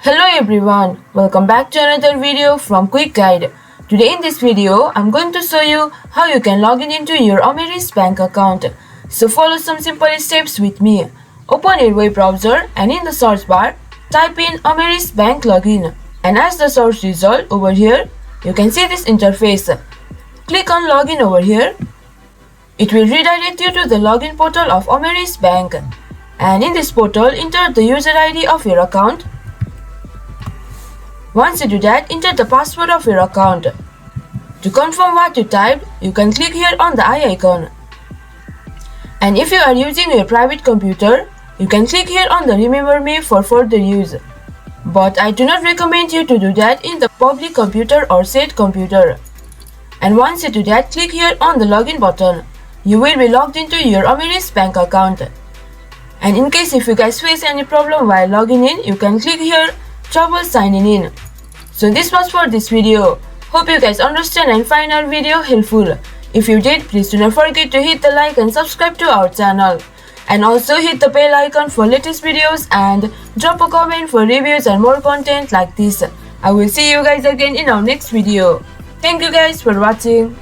Hello everyone, welcome back to another video from Quick Guide. Today in this video, I'm going to show you how you can log in into your Ameris bank account. So follow some simple steps with me. Open your web browser and in the search bar, type in Ameris bank login. And as the search result over here, you can see this interface. Click on login over here. It will redirect you to the login portal of Ameris bank. And in this portal, enter the user ID of your account. Once you do that, enter the password of your account. To confirm what you typed, you can click here on the eye icon. And if you are using your private computer, you can click here on the Remember Me for further use. But I do not recommend you to do that in the public computer or shared computer. And once you do that, click here on the login button. You will be logged into your Ameris bank account. And in case if you guys face any problem while logging in, you can click here trouble signing in. So this was for this video. Hope you guys understand and find our video helpful. If you did, please do not forget to hit the like and subscribe to our channel. And also hit the bell icon for latest videos and drop a comment for reviews and more content like this. I will see you guys again in our next video. Thank you guys for watching.